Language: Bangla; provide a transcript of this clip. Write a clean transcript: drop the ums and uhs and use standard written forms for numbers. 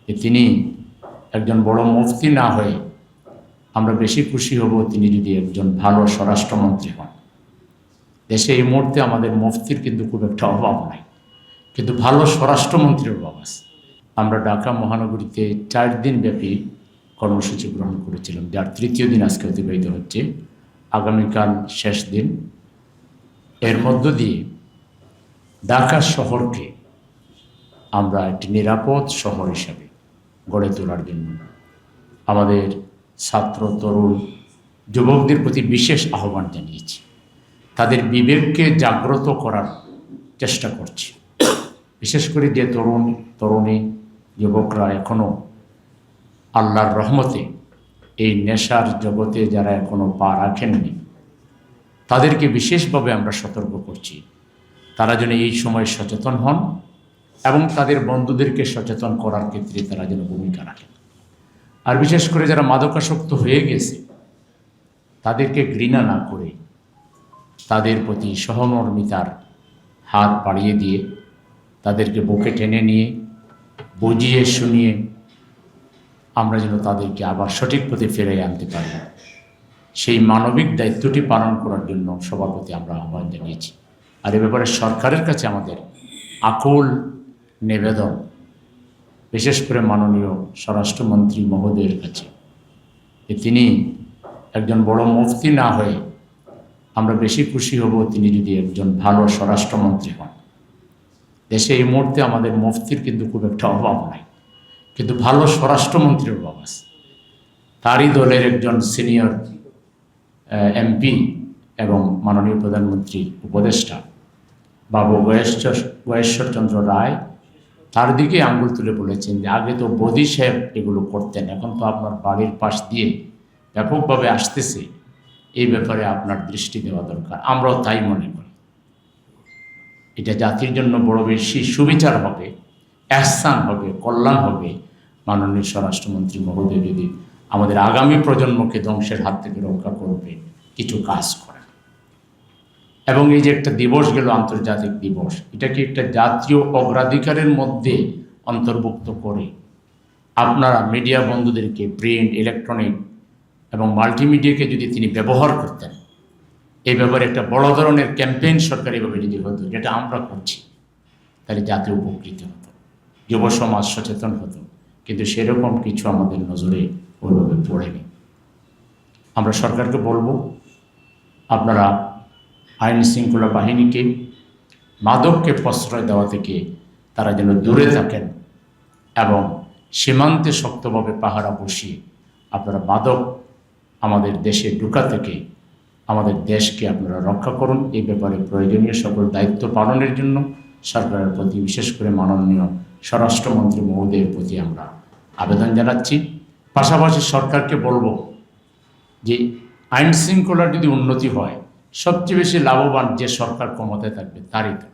যে তিনি একজন বড় মুফতি না হয়ে আমরা বেশি খুশি হব তিনি যদি একজন ভালো স্বরাষ্ট্রমন্ত্রী হন। দেশে এই মুহূর্তে আমাদের মুফতির কিন্তু খুব একটা অভাব নাই, কিন্তু ভালো স্বরাষ্ট্রমন্ত্রীর অভাব আছে। আমরা ঢাকা মহানগরীতে 4 দিন ব্যাপী কর্মসূচি গ্রহণ করেছিলাম, যার তৃতীয় দিন আজকে অতিবাহিত হচ্ছে, আগামীকাল শেষ দিন। এর মধ্য দিয়ে ঢাকা শহরকে আমরা একটি নিরাপদ শহর হিসাবে গড়ে তোলার জন্য আমাদের ছাত্র তরুণ যুবকদের প্রতি বিশেষ আহ্বান জানিয়েছি। তাদের বিবেককে জাগ্রত করার চেষ্টা করছি। বিশেষ করে যে তরুণ তরুণী যুবকরা এখনও আল্লাহর রহমতে এই নেশার জগতে যারা এখনও পা রাখেননি, তাদেরকে বিশেষভাবে আমরা সতর্ক করছি তারা যেন এই সময় সচেতন হন এবং তাদের বন্ধুদেরকে সচেতন করার ক্ষেত্রে তারা যেন ভূমিকা রাখেন। আর বিশেষ করে যারা মাদকাসক্ত হয়ে গেছে তাদেরকে ঘৃণা না করে তাদের প্রতি সহমর্মিতার হাত বাড়িয়ে দিয়ে তাদেরকে বুকে টেনে নিয়ে বুঝিয়ে শুনিয়ে আমরা যেন তাদেরকে আবার সঠিক পথে ফিরিয়ে আনতে পারি, সেই মানবিক দায়িত্বটি পালন করার জন্য সবার প্রতি আমরা আহ্বান জানিয়েছি। আর এ ব্যাপারে সরকারের কাছে আমাদের আকুল নিবেদন, বিশেষ করে মাননীয় স্বরাষ্ট্রমন্ত্রী মহোদয়ের কাছে, যে তিনি একজন বড় মুফতি না হয়ে আমরা বেশি খুশি হব তিনি যদি একজন ভালো স্বরাষ্ট্রমন্ত্রী হন। দেশে এই মুহূর্তে আমাদের মুফতির কিন্তু খুব একটা অভাব নাই, কিন্তু ভালো স্বরাষ্ট্রমন্ত্রীর অভাব আছে। তারই দলের একজন সিনিয়র এমপি এবং মাননীয় প্রধানমন্ত্রী উপদেষ্টা বাবু গয়েশ্বরচন্দ্র রায় তার দিকে আঙ্গুল তুলে বলেছেন যে আগে তো বদি সাহেব এগুলো করতেন, এখন তো আপনার বাড়ির পাশ দিয়ে ব্যাপকভাবে আসতেছে, এই ব্যাপারে আপনার দৃষ্টি দেওয়া দরকার। আমরাও তাই মনে করি। এটা জাতির জন্য বড় বেশি সুবিচার হবে, এহসান হবে, কল্যাণ হবে মাননীয় স্বরাষ্ট্রমন্ত্রী মহোদয় যদি আমাদের আগামী প্রজন্মকে ধ্বংসের হাত থেকে রক্ষা করবে কিছু কাজ করে। এবং এই যে একটা দিবস গেল, আন্তর্জাতিক দিবস, এটাকে একটা জাতীয় অগ্রাধিকারের মধ্যে অন্তর্ভুক্ত করে আপনারা মিডিয়া বন্ধুদেরকে প্রিন্ট, ইলেকট্রনিক এবং মাল্টিমিডিয়াকে যদি তিনি ব্যবহার করতেন, এই ব্যাপারে একটা বড় ধরনের ক্যাম্পেইন সরকারিভাবে যদি হতো, যেটা আমরা করছি, তাহলে জাতীয় উপকৃত হতো, যুব সমাজ সচেতন হতো। কিন্তু সেরকম কিছু আমাদের নজরে ওইভাবে পড়েনি। আমরা সরকারকে বলবো, আপনারা আইন শৃঙ্খলা বাহিনীকে মাদককে প্রশ্রয় দেওয়া থেকে তারা যেন দূরে থাকেন এবং সীমান্তে শক্তভাবে পাহারা বসিয়ে আপনারা মাদক আমাদের দেশে ঢোকা থেকে আমাদের দেশকে আপনারা রক্ষা করুন। এই ব্যাপারে প্রয়োজনীয় সকল দায়িত্ব পালনের জন্য সরকারের প্রতি, বিশেষ করে মাননীয় স্বরাষ্ট্রমন্ত্রী মহোদয়ের প্রতি আমরা আবেদন জানাচ্ছি। পাশাপাশি সরকারকে বলবো যে আইন শৃঙ্খলার যদি উন্নতি হয়, সবচেয়ে বেশি লাভবান যে সরকার ক্ষমতায় থাকবে তারই তো।